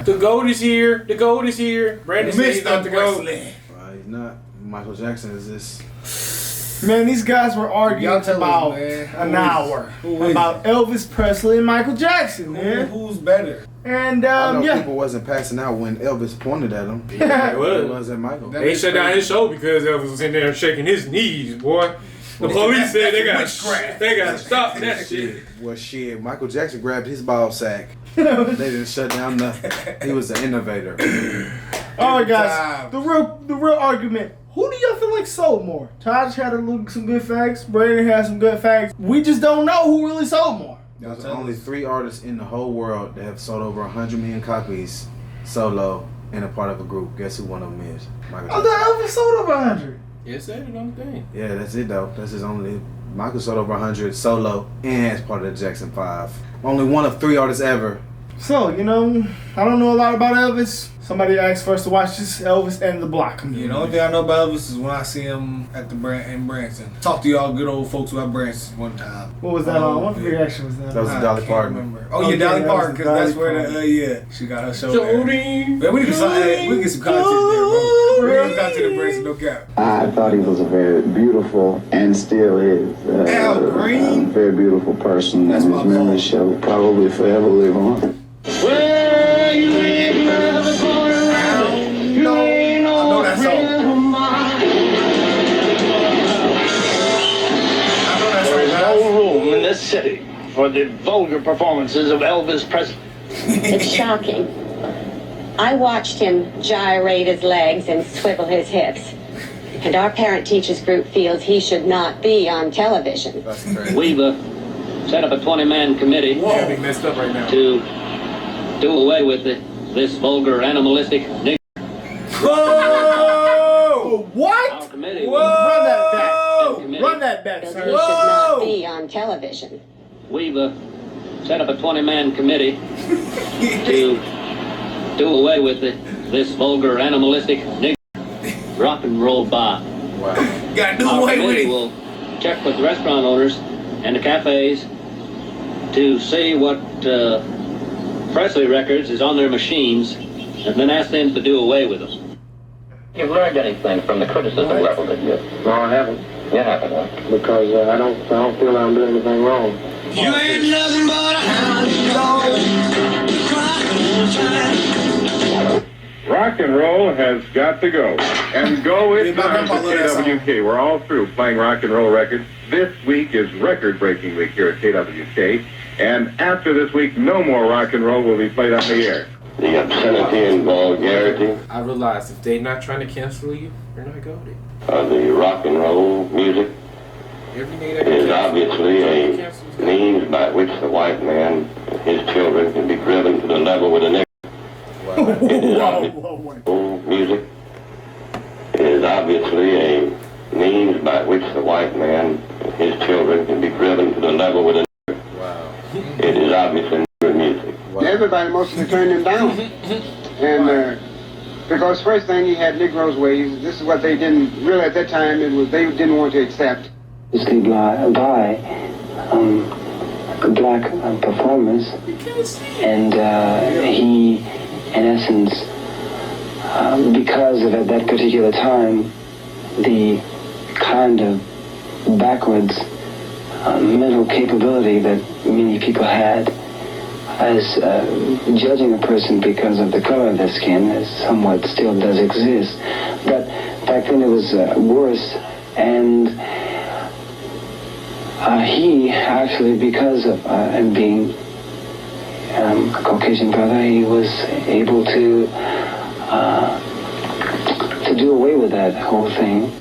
The GOAT is here. The GOAT is here. Brandon said he's not the GOAT. He's not. Michael Jackson is this. Man, these guys were arguing about an hour about Elvis Presley and Michael Jackson, man. Who's better? And I know people wasn't passing out when Elvis pointed at him. Yeah, it wasn't Michael. They shut down his show because Elvis was in there shaking his knees, boy. The police said they got to stop that shit. Well, shit, Michael Jackson grabbed his ball sack. They didn't shut down nothing. He was an innovator. All right, guys. The real argument. Who do y'all feel like sold more? Taj had some good facts. Brandon had some good facts. We just don't know who really sold more. There's only 3 artists in the whole world that have sold over 100 million copies solo and a part of a group. Guess who one of them is? Michael Jackson. I thought Elvis sold over 100. Yes, that's the only thing. Yeah, that's it though. That's his only. Michael sold over 100 solo and as part of the Jackson 5. Only one of 3 artists ever. So, I don't know a lot about Elvis. Somebody asked for us to watch this Elvis and the Block. The only thing I know about Elvis is when I see him at the in Branson. Talk to y'all good old folks about Branson one time. What was that on? What reaction was that? That was Dolly Parton. Remember. Oh yeah, Dolly Parton, because that's where she got her show there. Man, we can get some content there, bro. We can get content in Branson, no cap. I thought he was a very beautiful and still is Al Green. a very beautiful person. That's and his memory shall probably forever live on. Well, you ain't never going around. You ain't no friend of mine. There is no room in this city for the vulgar performances of Elvis Presley. It's shocking. I watched him gyrate his legs and swivel his hips. And our parent-teachers group feels he should not be on television. That's crazy. We've set up a 20-man committee Be messed up right now. to do away with this vulgar, animalistic nigger. Whoa! What? Our committee Run that back. committee. Run that back, Feels sir. he should not be on television. We've set up a 20-man committee to do away with this vulgar, animalistic nigger. Rock and roll bar. Wow. Gotta do Our away with committee it. will check with the restaurant owners and the cafes to see what Presley records is on their machines, and then ask them to do away with them. You've learned anything from the criticism level, did you? No, I haven't. You haven't, huh? Because I don't feel I'm doing anything wrong. You ain't nothing but a hound dog. Rock and roll has got to go. And go it time for KWK. We're all through playing rock and roll records. This week is record-breaking week here at KWK. And after this week, no more rock and roll will be played on the air. The obscenity and vulgarity I realized if they're not trying to cancel you, they're not going of the rock and roll music Every day that is obviously a means by which the white man and his children can be driven to the level with the nigger. It is obviously music is obviously a means by which the white man and his children can be driven to the level with the nigger. It is obviously music. Everybody mostly turned him down. And because first thing he had Negroes' ways. This is what they didn't really at that time. They didn't want to accept. By black performers, and he, in essence, because of at that particular time, the kind of backwards mental capability that many people had as judging a person because of the color of their skin, as somewhat still does exist. But back then it was worse, and he actually, because of being a Caucasian brother, he was able to do away with that whole thing.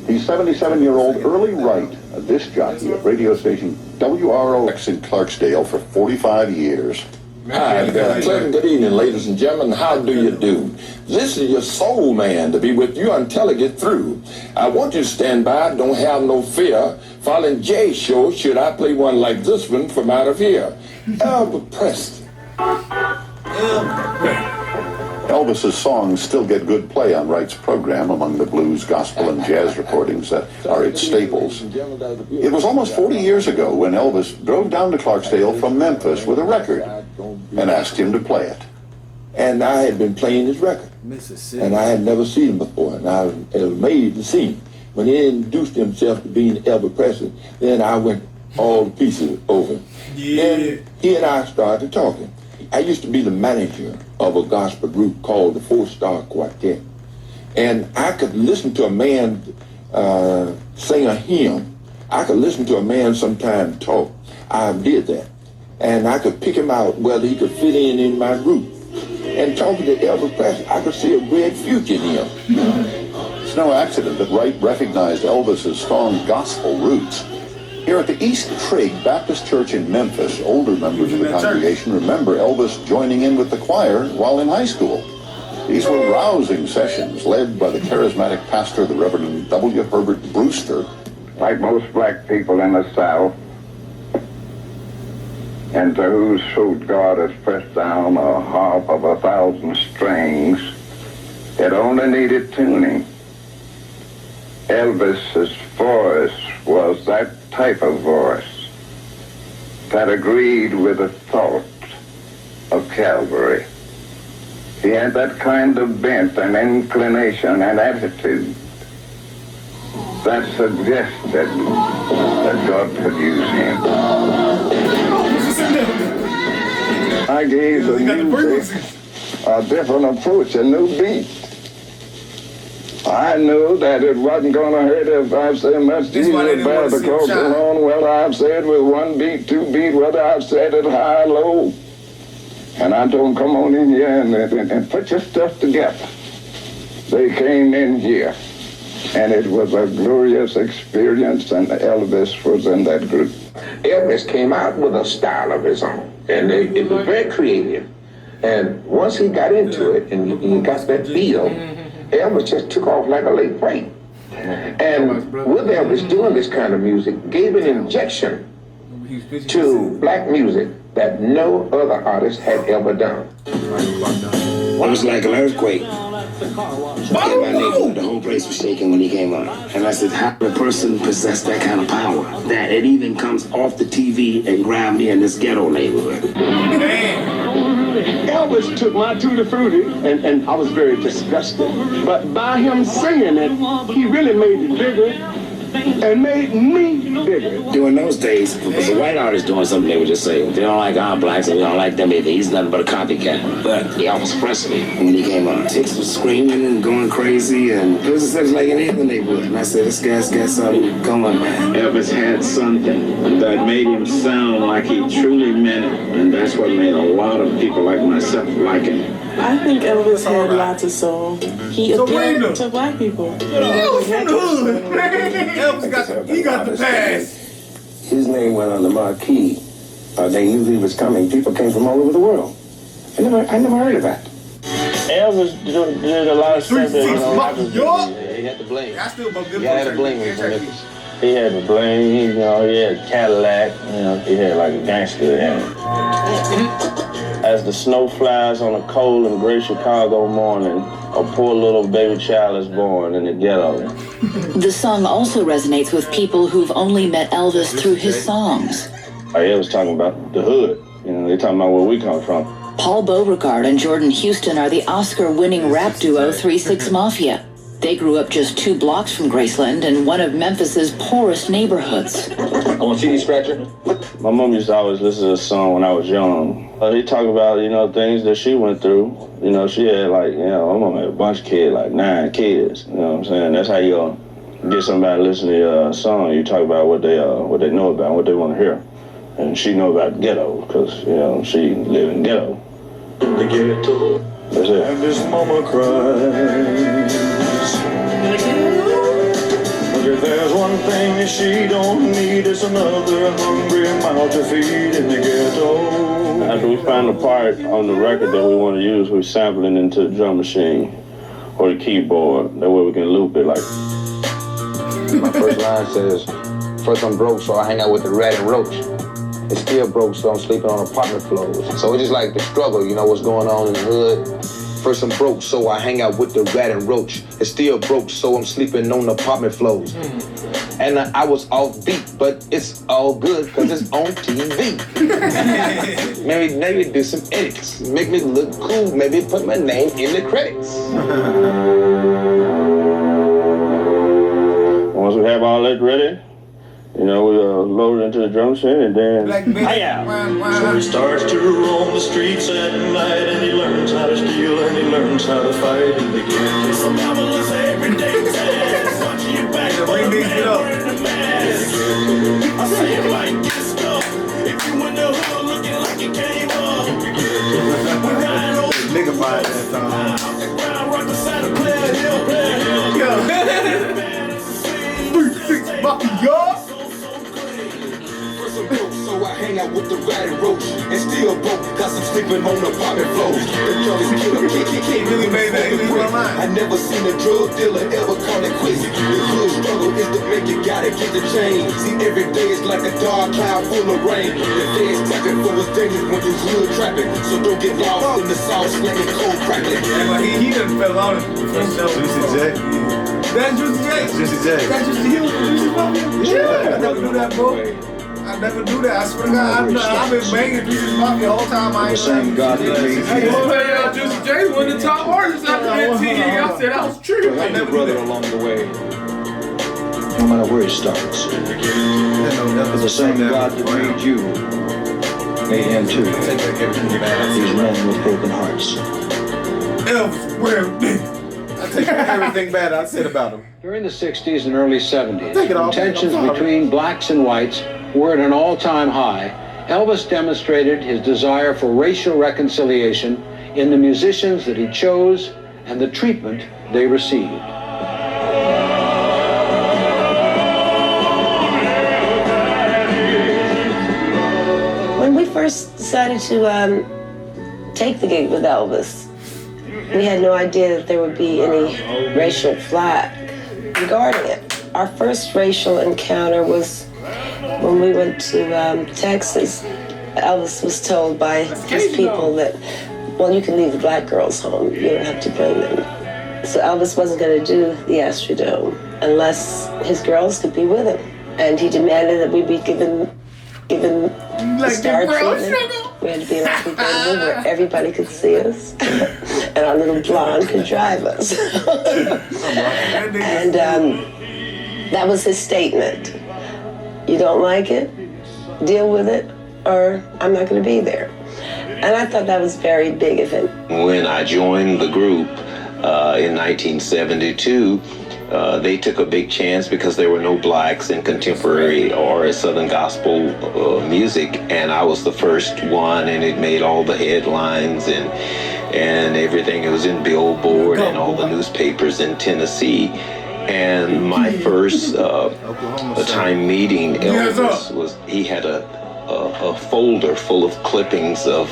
The 77-year-old Early Wright, a disc jockey at radio station WROX in Clarksdale for 45 years. Hi, pleasant good evening, ladies and gentlemen. How do you do? This is your soul man to be with you until I get through. I want you to stand by, don't have no fear. Following Jay's show, should I play one like this one from out of here? Elvis Presley. Elvis's songs still get good play on Wright's program among the blues, gospel, and jazz recordings that are its staples. It was almost 40 years ago when Elvis drove down to Clarksdale from Memphis with a record and asked him to play it. and I had been playing his record. Mississippi. And I had never seen him before, and I was amazed to see him. When he introduced himself to being Elvis Presley, then I went all to pieces over him. Yeah. Then he and I started talking. I used to be the manager of a gospel group called the 4-Star Quartet. And I could listen to a man sing a hymn. I could listen to a man sometime talk. I did that. And I could pick him out whether he could fit in my group. And talking to Elvis Presley, I could see a great future in him. It's no accident that Wright recognized Elvis's strong gospel roots. Here at the East Trig Baptist Church in Memphis, older members of the congregation remember Elvis joining in with the choir while in high school. These were rousing sessions led by the charismatic pastor, the Reverend W. Herbert Brewster. Like most black people in the South, into whose throat God has pressed down a harp of 1,000 strings, it only needed tuning. Elvis's voice was that type of voice that agreed with the thought of Calvary. He had that kind of bent and inclination and attitude that suggested that God could use him. I gave the music a different approach, a new beat. I knew that it wasn't going to hurt if I said much Jesus bear the cross alone, whether I've said with 1 beat, 2 beat, whether I've said it high or low. And I told them, come on in here and put your stuff together. They came in here, and it was a glorious experience, and Elvis was in that group. Elvis came out with a style of his own, and it was very creative. And once he got into it, and he got that feel, Elvis just took off like a late freight. And with Elvis doing this kind of music, gave an injection to black music that no other artist had ever done. It was like an earthquake. In my neighborhood, the whole place was shaking when he came on. And I said, how did a person possess that kind of power? That it even comes off the TV and grabbed me in this ghetto neighborhood. Elvis took my Tutti Frutti, and I was very disgusted. But by him singing it, he really made it bigger and made me bigger. During those days, if it was a white artist doing something, they would just say, they don't like our blacks and we don't like them either. He's nothing but a copycat. But Elvis Presley, when he came on, chicks was screaming and going crazy, and it was just like any other neighborhood. And I said, this guy's got something going, man. Elvis had something that made him sound like he truly meant it, and that's what made a lot of people like myself like him. I think Elvis had lots of soul. He appealed to black people. Elvis got the pass. His name went on the marquee. They knew he was coming. People came from all over the world. I never heard of that. Elvis did a lot of stuff that, He had the bling. I still bump good. He had the bling when he from Memphis. He had the bling, he had a Cadillac, he had like a gangster in it. As the snow flies on a cold and gray Chicago morning, a poor little baby child is born in the ghetto. The song also resonates with people who've only met Elvis through his songs. It was talking about the hood, they're talking about where we come from. Paul Beauregard and Jordan Houston are the Oscar-winning rap duo 3 6 Mafia. They grew up just 2 blocks from Graceland in one of Memphis's poorest neighborhoods. I want CD Scratcher. My mom used to always listen to this song when I was young. He talked about, things that she went through. She had my mom had a bunch of kids, like 9 kids. You know what I'm saying? That's how you get somebody to listen to your song. You talk about what they know about, what they want to hear. And she know about ghetto, because, she lived in ghetto. The ghetto. That's it. And his mama cries. But if there's one thing that she don't need, it's another hungry mouth to feed in the ghetto. After we find the part on the record that we want to use, we sample it into the drum machine or the keyboard. That way we can loop it like. My first line says, first I'm broke, so I hang out with the rat and roach. It's still broke, so I'm sleeping on apartment floors. So it's just like the struggle, what's going on in the hood. First I'm broke, so I hang out with the rat and roach. It's still broke, so I'm sleeping on apartment floors. and I was off beat, but it's all good because it's on TV. maybe do some edits, make me look cool, maybe put my name in the credits. Once we have all that ready, you know, we load it into the drum set and then hi-ya. So he starts to roam the streets at night, and he learns how to steal, and he learns how to fight, and he gets some marvelous everyday task. Watching you back up in the mask. I say it like disco. If you in the hood looking like you came up. Nigga find that song. Right beside a player hill. So I hang out with the rat and roach and still broke cause I'm sleeping on apartment floors. The drugs killer can't really make that I never seen a drug dealer ever call it quits. The hood struggle is the make you gotta get the change. See, every day is like a dark cloud full of rain. The feds tapping for us dangerous when you hood trapping. So don't get lost in the sauce slamming cold crackling. He done fell on it for sure. Juicy J. That's Juicy J. Juicy J. That's Juicy Hill. Yeah, I never do that, bro. I never do that. I swear to God, I've been banging Juicy Mafia the whole time. I ain't Hey, Juicy J's one of the top artists after that TV. I said I was true. I never brother along the way. No matter where it starts. The same God that made you made him too. These men with broken hearts. Elvis, where? I take everything bad I said about him. During the 60s and early 70s, Take it off. tensions between blacks and whites were at an all-time high. Elvis demonstrated his desire for racial reconciliation in the musicians that he chose and the treatment they received. When we first decided to take the gig with Elvis, we had no idea that there would be any racial flag regarding it. Our first racial encounter was when we went to Texas. Elvis was told by his people that, well, you can leave the black girls home, you don't have to bring them. So Elvis wasn't going to do the Astrodome unless his girls could be with him. And he demanded that we be given the star treatment. We had to be in a convertible where everybody could see us, and our little blonde could drive us. And that was his statement. You don't like it? Deal with it, or I'm not going to be there. And I thought that was very big of him. When I joined the group in 1972, they took a big chance because there were no blacks in contemporary or Southern gospel music, and I was the first one, and it made all the headlines and everything. It was in Billboard and all the newspapers in Tennessee. And my first time meeting Elvis was, he had a folder full of clippings of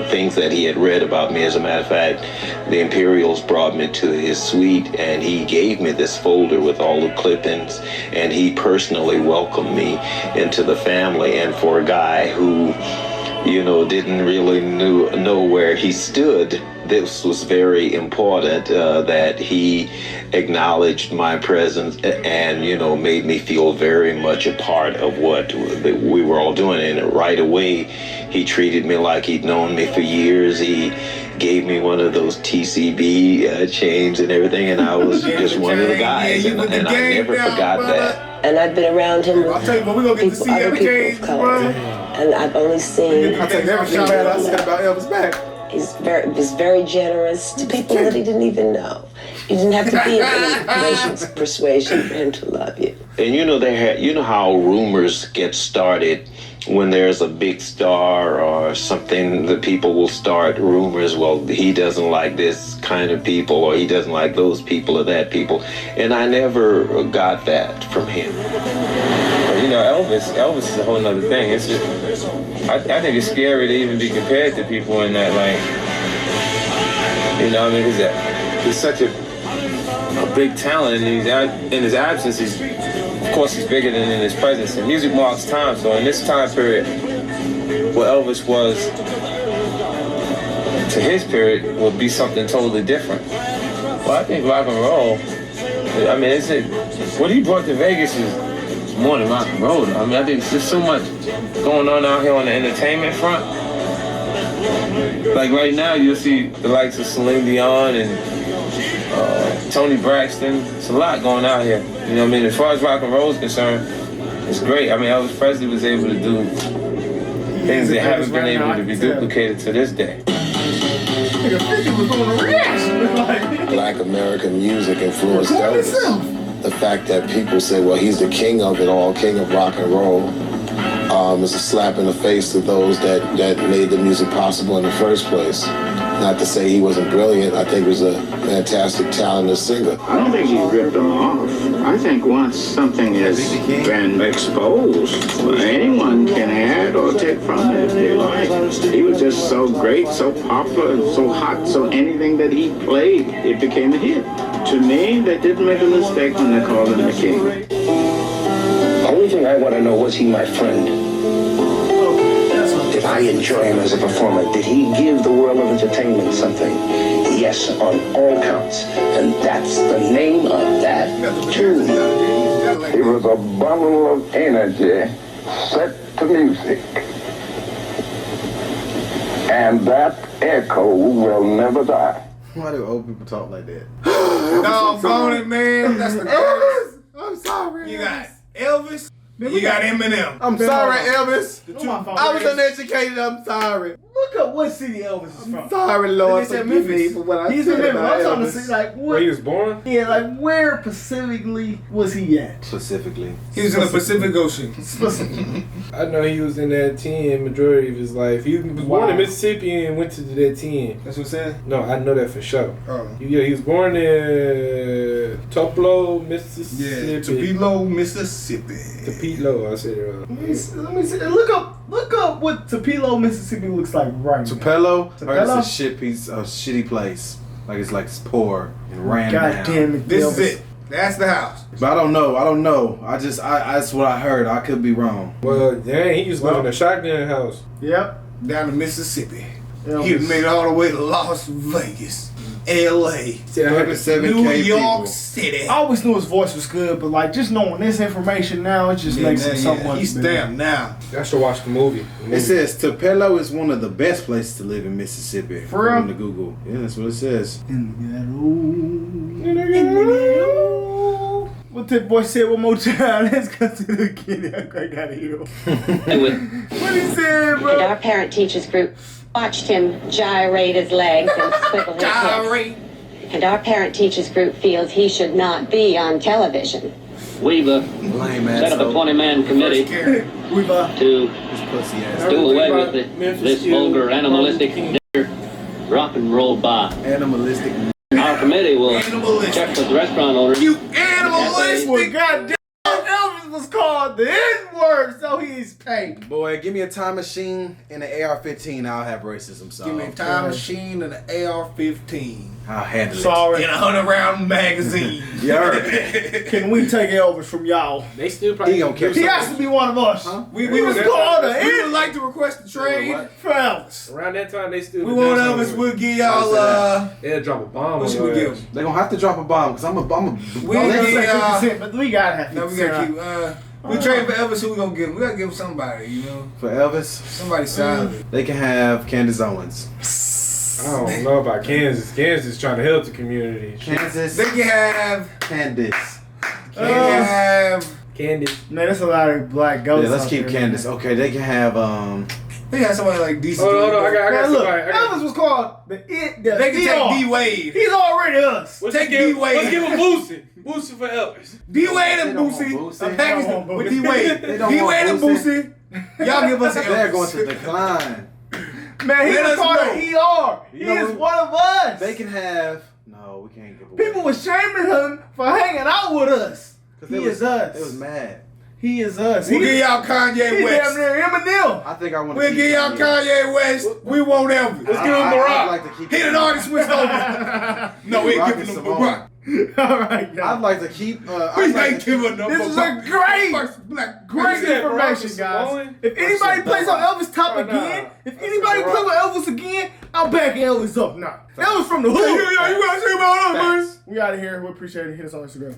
things that he had read about me. As a matter of fact, the Imperials brought me to his suite, and he gave me this folder with all the clippings, and he personally welcomed me into the family. And for a guy who, you know, didn't really know where he stood, this was very important that he acknowledged my presence and, you know, made me feel very much a part of what we were all doing. And right away, he treated me like he'd known me for years. He gave me one of those TCB chains and everything, and I was just one of the guys, and I never forgot that. And I've been around him with other people of color, and I've only seen. I take everything bad I said about Elvis back. He was very generous to people that he didn't even know. You didn't have to be of any racial persuasion for him to love you. And you know how rumors get started when there's a big star or something. The people will start rumors. Well, he doesn't like this kind of people, or he doesn't like those people or that people. And I never got that from him. You know, Elvis is a whole nother thing. It's just, I think it's scary to even be compared to people in that, like, you know, I mean, he's such a big talent, and in his absence, of course, he's bigger than in his presence. And music marks time, so in this time period, what Elvis was to his period will be something totally different. Well, I think rock and roll, I mean, what he brought to Vegas is more than rock and roll. I mean, I think there's so much going on out here on the entertainment front. Like right now, you'll see the likes of Celine Dion and Tony Braxton. It's a lot going out here. You know what I mean? As far as rock and roll is concerned, it's great. I mean, Elvis Presley was able to do things that haven't been able to be duplicated to this day. Black American music influenced Elvis. The fact that people say, well, he's the king of it all, king of rock and roll, is a slap in the face to those that made the music possible in the first place. Not to say he wasn't brilliant. I think he was a fantastic, talented singer. I don't think he ripped them off. I think once something has been exposed, anyone can add or take from it if they like. He was just so great, so popular, so hot, so anything that he played, it became a hit. To me, they didn't make a mistake when they called him the king. The only thing I want to know, was he my friend? Did I enjoy him as a performer? Did he give the world of entertainment something? Yes, on all counts. And that's the name of that tune. He was a bundle of energy set to music. And that echo will never die. Why do old people talk like that? Doggone it, man. That's the Elvis. I'm sorry. You got Elvis. You got Eminem. I'm sorry, Elvis. I was uneducated. I'm sorry. Look up what city Elvis is from. Sorry, Lord. Forgive me for what I He's said in Memphis. about I'm trying to Elvis. see, like, Where he was born? Yeah, like, where specifically was he at? Specifically. He was in the Pacific Ocean. I know he was in that 10 majority of his life. He was born in Mississippi and went to that 10. That's what I'm saying? No, I know that for sure. Oh. Yeah, he was born in Tupelo, Mississippi. Yeah, Tupelo, Mississippi. Tupelo, I said it wrong. Let me see. Look up what Tupelo, Mississippi looks like right now. Tupelo? Tupelo? It's a shitty place. It's poor and ran God down. damn it, This Elvis. is it. That's the house. But I don't know. That's what I heard. I could be wrong. Well, dang, he used to live in a shotgun house. Yep. Down to Mississippi. Elvis. He made it all the way to Las Vegas, L.A., 107K New York people. City. I always knew his voice was good, but like just knowing this information now, it just makes him so much He's better. stamped now. I should watch the movie. It says Tupelo is one of the best places to live in Mississippi. For real? According to Google. Yeah, that's what it says. What that boy said one more time? Let's go to the kid. I gotta hear him. What he said, bro? And our parent-teachers group watched him gyrate his legs and swivel his hips. And our parent-teachers group feels he should not be on television. We've set up a 20-man committee to do away with this vulgar, animalistic rock and roll bar. Animalistic. Our committee will check with the restaurant owners. You animalistic! Goddamn, Elvis was called the N-word, so he's paid. Boy, give me a time machine and an AR-15. I'll have racism solved. Give me a time machine and an AR-15. I'll handle it. Sorry. In a 100-round magazine. Yeah. Can we take Elvis from y'all? They still probably He gonna catch He has to be one of us. Huh? We was called an We would like to request a trade for Elvis. Around that time, they still. We want Elvis. We'll give y'all. They'll drop a bomb. What should we give them? They're gonna have to drop a bomb because I'm a. We but we gotta have no, we gotta keep. We trade for Elvis. Who we gonna give him? We gotta give him somebody. You know. For Elvis, somebody solid. They can have Candace Owens. I don't know about Kansas. Kansas is trying to help the community. Kansas. They can have Candace. They can have Candace. Man, that's a lot of black ghosts. Yeah, let's out keep there, Candace. man. Okay, they can have They got somebody like DC. Hold on, I got Man, look, somebody. Elvis was called the It. The They can take D Wade. He's already us. Take D Wade. Let's give him Boosie. Boosie for Elvis. D Wade and Boosie. A package with D Wade. D Wade and Boosie. Y'all give us an Elvis. They're going to decline. Man, he was called an ER. He is one of us. They can have. No, we can't give away. People were shaming him for hanging out with us. He is us. They was mad. He is us. We'll give y'all Kanye He's West. damn near Eminem. I think I want to. We'll give y'all Kanye West. We want Elvis. Let's give him Barack. I'd like to keep. He done already switched over. No, we ain't giving him Barack. All right, guys. I'd like to keep. We ain't giving them This is a Barack. great, First black great information, guys. If anybody plays on Elvis top again, if anybody play with Elvis again, I'm backing Elvis up now. Elvis from the hood. You gotta say about us, man. We out of here. We appreciate it. Hit us on Instagram.